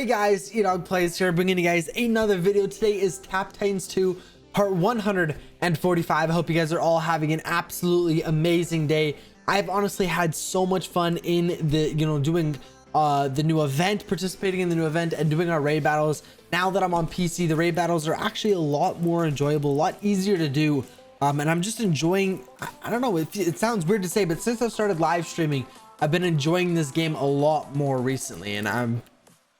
Hey guys, EdogPlays here, bringing you guys another video. Today is Tap Titans 2 part 145. I hope you guys are all having an absolutely amazing day. I've honestly had so much fun in the doing the new event, participating in the new event and doing our raid battles. Now that I'm on PC, the raid battles are actually a lot more enjoyable, a lot easier to do, and I'm just enjoying. I don't know, it sounds weird to say, but since I've started live streaming, I've been enjoying this game a lot more recently, and I'm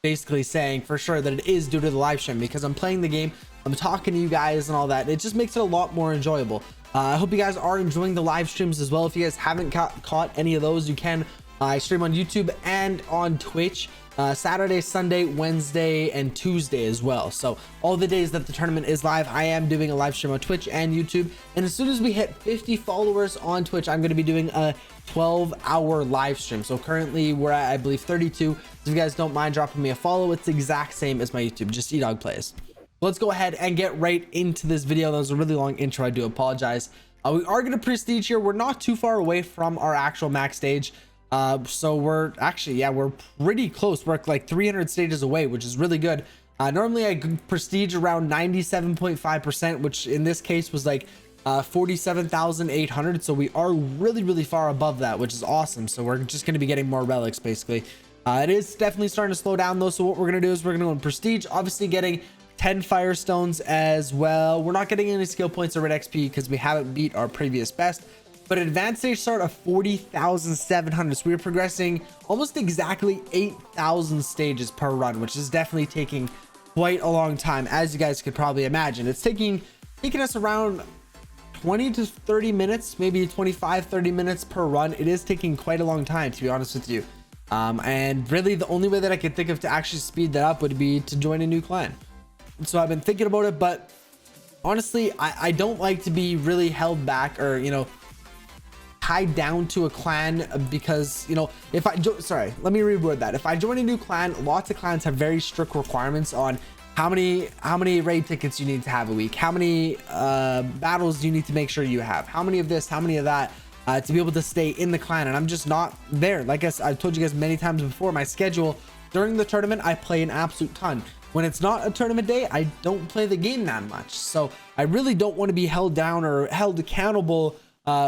basically saying for sure that it is due to the live stream, because I'm playing the game, I'm talking to you guys and all that. It just makes it a lot more enjoyable. I hope you guys are enjoying the live streams as well. If you guys haven't caught any of those, you can. I stream on YouTube and on Twitch Saturday, Sunday, Wednesday, and Tuesday as well. So all the days that the tournament is live, I am doing a live stream on Twitch and YouTube. And as soon as we hit 50 followers on Twitch, I'm going to be doing a 12-hour live stream. So currently we're at, I believe, 32. So if you guys don't mind dropping me a follow, it's the exact same as my YouTube, just EdogPlays. Let's go ahead and get right into this video. That was a really long intro, I do apologize. We are going to prestige here. We're not too far away from our actual max stage. So we're actually, yeah, we're pretty close. We're like 300 stages away, which is really good. Normally I prestige around 97.5%, which in this case was like 47,800. So we are really far above that, which is awesome. So we're just going to be getting more relics basically. It is definitely starting to slow down though. So what we're going to do is we're going to go in prestige, obviously getting 10 firestones as well. We're not getting any skill points or red XP because we haven't beat our previous best. But advanced stage start of 40,700. So we're progressing almost exactly 8,000 stages per run, which is definitely taking quite a long time, as you guys could probably imagine. It's taking us around 20 to 30 minutes, maybe 25-30 minutes per run. It is taking quite a long time, to be honest with you. And really the only way that I could think of to actually speed that up would be to join a new clan. So I've been thinking about it, but honestly, I don't like to be really held back or tied down to a clan, because if I sorry, let me reword that. If I join a new clan, lots of clans have very strict requirements on how many raid tickets you need to have a week, how many battles do you need to make sure you have, how many of this, how many of that, to be able to stay in the clan. And I'm just not there. Like I've told you guys many times before, my schedule during the tournament, I play an absolute ton. When it's not a tournament day, I don't play the game that much. So I really don't want to be held down or held accountable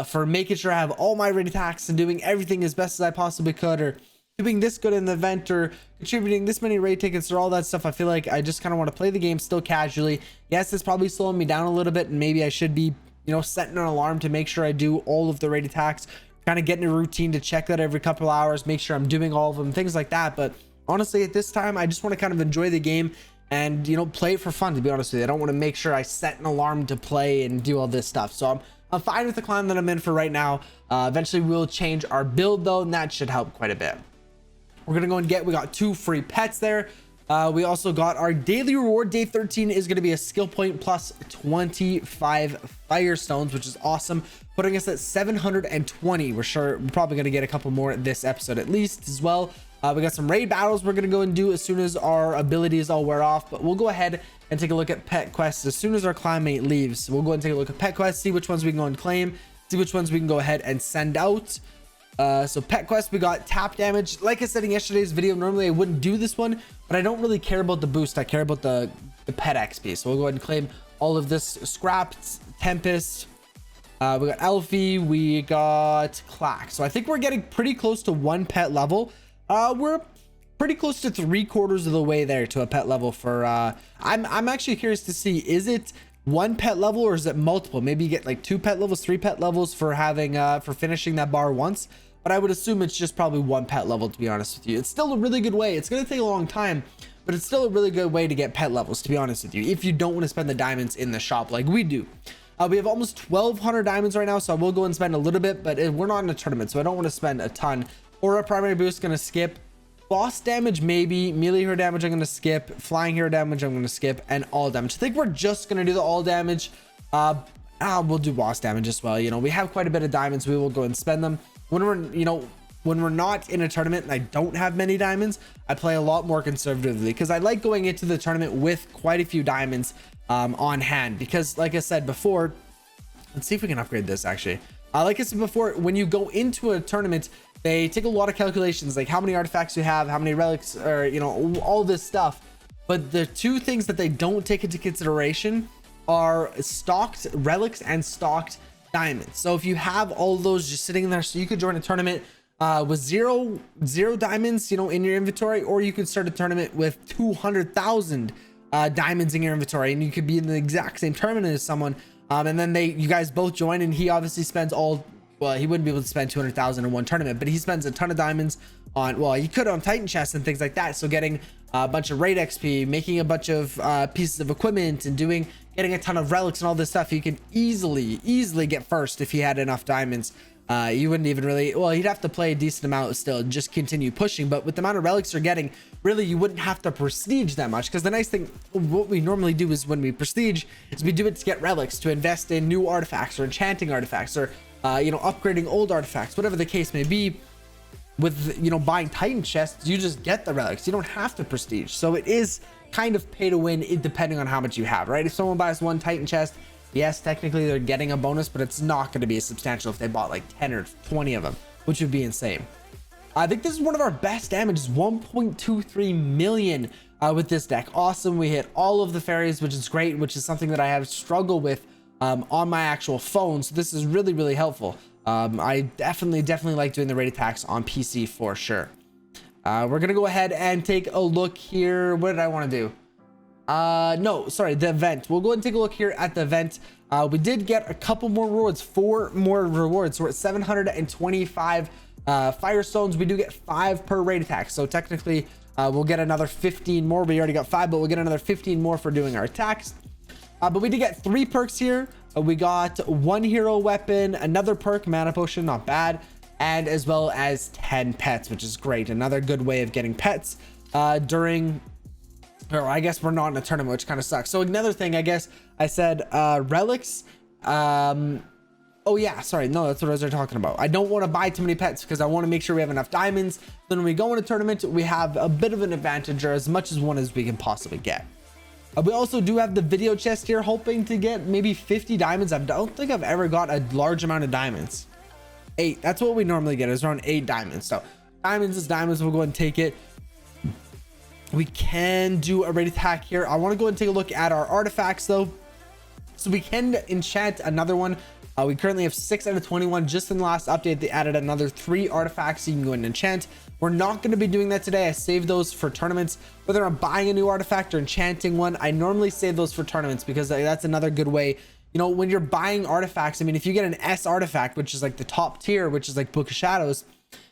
for making sure I have all my raid attacks and doing everything as best as I possibly could, or doing this good in the event, or contributing this many raid tickets or all that stuff. I feel like I just kind of want to play the game still casually. Yes, it's probably slowing me down a little bit, and maybe I should be setting an alarm to make sure I do all of the raid attacks, kind of getting a routine to check that every couple hours, make sure I'm doing all of them, things like that. But honestly, at this time, I just want to kind of enjoy the game and play it for fun, to be honest with you. I don't want to make sure I set an alarm to play and do all this stuff. So I'm fine with the clan that I'm in for right now. Eventually we'll change our build though, and that should help quite a bit. We're gonna go and we got 2 free pets there. We also got our daily reward. Day 13 is going to be a skill point plus 25 firestones, which is awesome, putting us at 720. We're probably going to get a couple more this episode at least as well. We got some raid battles we're going to go and do as soon as our abilities all wear off, but we'll go ahead and take a look at pet quests as soon as our clanmate leaves. We'll go and take a look at pet quests, see which ones we can go and claim, see which ones we can go ahead and send out. So pet quest, we got tap damage. Like I said in yesterday's video, normally I wouldn't do this one, but I don't really care about the boost. I care about the pet XP. So we'll go ahead and claim all of this. Scrapped, Tempest, we got Elfie, we got Clack. So I think we're getting pretty close to 1 pet level. We're pretty close to 3/4 of the way there to a pet level for I'm actually curious to see, is it 1 pet level or is it multiple? Maybe you get like 2 pet levels, 3 pet levels for having for finishing that bar once, but I would assume it's just probably 1 pet level, to be honest with you. It's still a really good way. It's going to take a long time, but it's still a really good way to get pet levels, to be honest with you, if you don't want to spend the diamonds in the shop like we do. We have almost 1,200 diamonds right now, so I will go and spend a little bit, but we're not in a tournament, so I don't want to spend a ton. Or a primary boost, going to skip. Boss damage, maybe. Melee hero damage, I'm going to skip. Flying hero damage, I'm going to skip. And all damage. I think we're just going to do the all damage. We'll do boss damage as well. We have quite a bit of diamonds. We will go and spend them. When we're not in a tournament and I don't have many diamonds, I play a lot more conservatively, because I like going into the tournament with quite a few diamonds on hand. Because like I said before, let's see if we can upgrade this actually. Like I said before, when you go into a tournament, They take a lot of calculations, like how many artifacts you have, how many relics, or you know, all this stuff. But the two things that they don't take into consideration are stocked relics and stocked diamonds. So if you have all of those just sitting there, so you could join a tournament with zero diamonds, you know, in your inventory, or you could start a tournament with 200,000 diamonds in your inventory, and you could be in the exact same tournament as someone, and then you guys both join, and he obviously spends well, he wouldn't be able to spend 200,000 in one tournament, but he spends a ton of diamonds on, well, he could on Titan chests and things like that. So getting a bunch of raid XP, making a bunch of pieces of equipment, and getting a ton of relics and all this stuff, you can easily get first if he had enough diamonds. You wouldn't even really, well, you'd have to play a decent amount still, just continue pushing. But with the amount of relics you're getting, really, you wouldn't have to prestige that much. Because the nice thing, what we normally do is when we prestige, is we do it to get relics, to invest in new artifacts or enchanting artifacts, or you know, upgrading old artifacts, whatever the case may be. With, you know, buying Titan chests, you just get the relics. You don't have to prestige. So it is kind of pay to win, depending on how much you have, right? If someone buys one Titan chest, yes, technically they're getting a bonus, but it's not going to be as substantial if they bought like 10 or 20 of them, which would be insane. I think this is one of our best damages, 1.23 million with this deck. Awesome. We hit all of the fairies, which is great, which is something that I have struggled with on my actual phone. So this is really helpful. I definitely like doing the raid attacks on PC for sure. We're gonna go ahead and take a look here. What did I want to do? No, sorry, the event. We'll go ahead and take a look here at the event. We did get a couple more rewards, 4 more rewards. So we're at 725 firestones. We do get 5 per raid attack. So technically, we'll get another 15 more. We already got 5, but we'll get another 15 more for doing our attacks. But we did get 3 perks here. We got 1 hero weapon, another perk, mana potion, not bad, and as well as 10 pets, which is great. Another good way of getting pets during, or I guess we're not in a tournament, which kind of sucks. So another thing, I guess I said relics. Oh yeah, sorry, no, that's what I was talking about. I don't want to buy too many pets because I want to make sure we have enough diamonds. Then when we go in a tournament, we have a bit of an advantage, or as much as one as we can possibly get. We also do have the video chest here, hoping to get maybe 50 diamonds. I don't think I've ever got a large amount of diamonds. 8, that's what we normally get, is around 8 diamonds. So diamonds is diamonds. We'll go ahead and take it. We can do a raid attack here. I want to go and take a look at our artifacts though. So we can enchant another one. We currently have 6 out of 21. Just in the last update, they added another 3 artifacts so you can go and enchant. We're not going to be doing that today. I saved those for tournaments. Whether I'm buying a new artifact or enchanting one, I normally save those for tournaments because that's another good way. You know, when you're buying artifacts, I mean, if you get an S artifact, which is like the top tier, which is like Book of Shadows,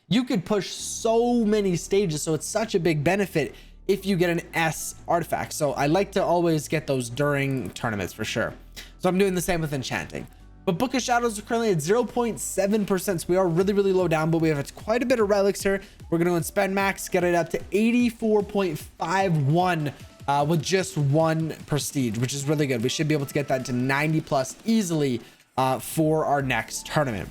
you could push so many stages. So it's such a big benefit if you get an S artifact. So I like to always get those during tournaments for sure. So I'm doing the same with enchanting. But Book of Shadows are currently at 0.7%. So we are really low down, but we have quite a bit of relics here. We're going to spend max, get it up to 84.51 with just 1 prestige, which is really good. We should be able to get that to 90 plus easily for our next tournament.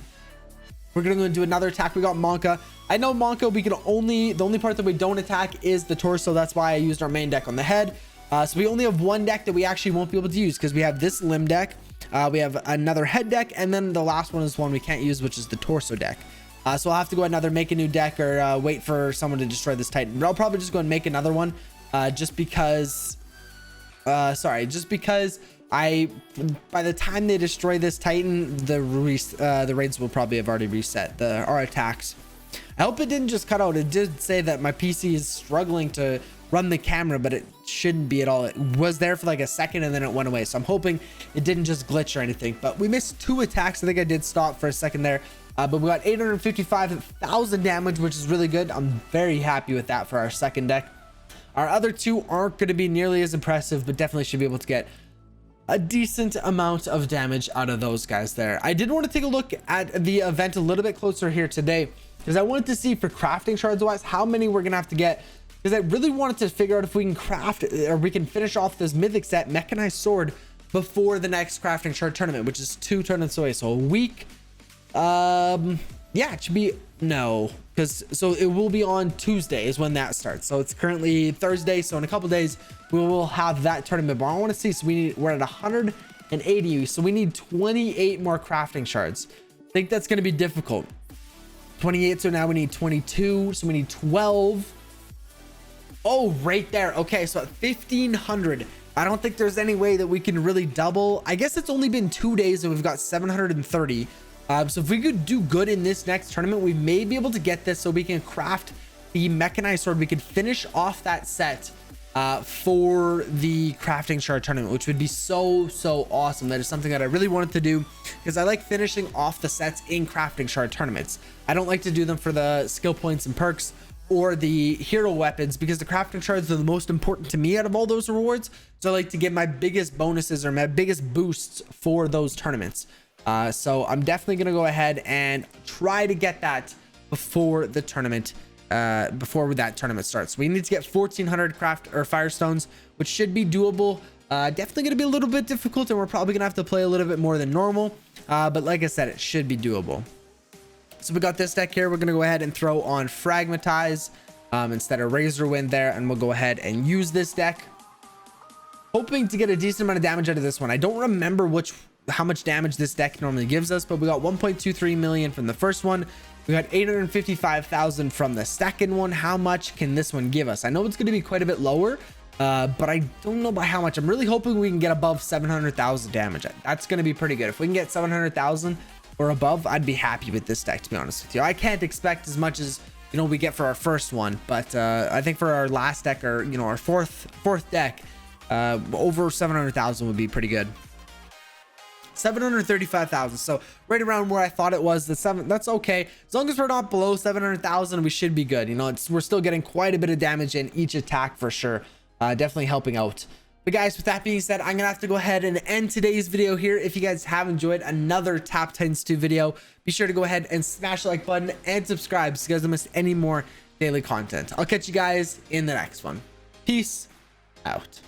We're going to go into another attack. We got Monka. I know Monka, the only part that we don't attack is the torso. That's why I used our main deck on the head. So we only have 1 deck that we actually won't be able to use because we have this limb deck. We have another head deck, and then the last one is one we can't use, which is the torso deck. So I'll have to go another make a new deck, or wait for someone to destroy this Titan. But I'll probably just go and make another one, just because by the time they destroy this Titan, the raids will probably have already reset our attacks. I hope it didn't just cut out. It did say that my PC is struggling to run the camera, but it shouldn't be at all. It was there for like a second and then it went away. So I'm hoping it didn't just glitch or anything, but we missed 2 attacks. I think I did stop for a second there, but we got 855,000 damage, which is really good. I'm very happy with that for our second deck. Our other 2 aren't going to be nearly as impressive, but definitely should be able to get a decent amount of damage out of those guys there. I did want to take a look at the event a little bit closer here today, because I wanted to see for crafting shards wise how many we're gonna have to get, because I really wanted to figure out if we can craft, or we can finish off this mythic set mechanized sword before the next crafting shard tournament, which is 2 tournaments away. So a week. Yeah, it should be, no, because so it will be on Tuesday is when that starts. So it's currently Thursday, so in a couple days we will have that tournament. But I want to see, so we're at 180, so we need 28 more crafting shards. I think that's going to be difficult. 28. So now we need 22. So we need 12. Oh, right there. Okay, so at 1500, I don't think there's any way that we can really double. I guess it's only been 2 days and we've got 730. So if we could do good in this next tournament, we may be able to get this so we can craft the mechanized sword. We could finish off that set for the crafting shard tournament, which would be so awesome. That is something that I really wanted to do because I like finishing off the sets in crafting shard tournaments. I don't like to do them for the skill points and perks or the hero weapons because the crafting shards are the most important to me out of all those rewards. So I like to get my biggest bonuses or my biggest boosts for those tournaments. So I'm definitely gonna go ahead and try to get that before the tournament, before that tournament starts. We need to get 1400 craft or firestones, which should be doable. Definitely gonna be a little bit difficult, and we're probably gonna have to play a little bit more than normal. But like I said, it should be doable. So we got this deck here. We're gonna go ahead and throw on Fragmatize instead of Razor Wind there, and we'll go ahead and use this deck, hoping to get a decent amount of damage out of this one. I don't remember how much damage this deck normally gives us, but we got 1.23 million from the first one. We got 855,000 from the second one. How much can this one give us? I know it's going to be quite a bit lower, but I don't know by how much. I'm really hoping we can get above 700,000 damage. That's going to be pretty good. If we can get 700,000 or above, I'd be happy with this deck, to be honest with you. I can't expect as much as, you know, we get for our first one, but I think for our last deck, or, you know, our fourth deck, over 700,000 would be pretty good. 735,000, so right around where I thought it was. That's okay, as long as we're not below 700,000, we should be good. You know, we're still getting quite a bit of damage in each attack for sure. Definitely helping out. But guys, with that being said, I'm gonna have to go ahead and end today's video here. If you guys have enjoyed another Tap Titans 2 video, be sure to go ahead and smash the like button and subscribe so you guys don't miss any more daily content. I'll catch you guys in the next one. Peace out.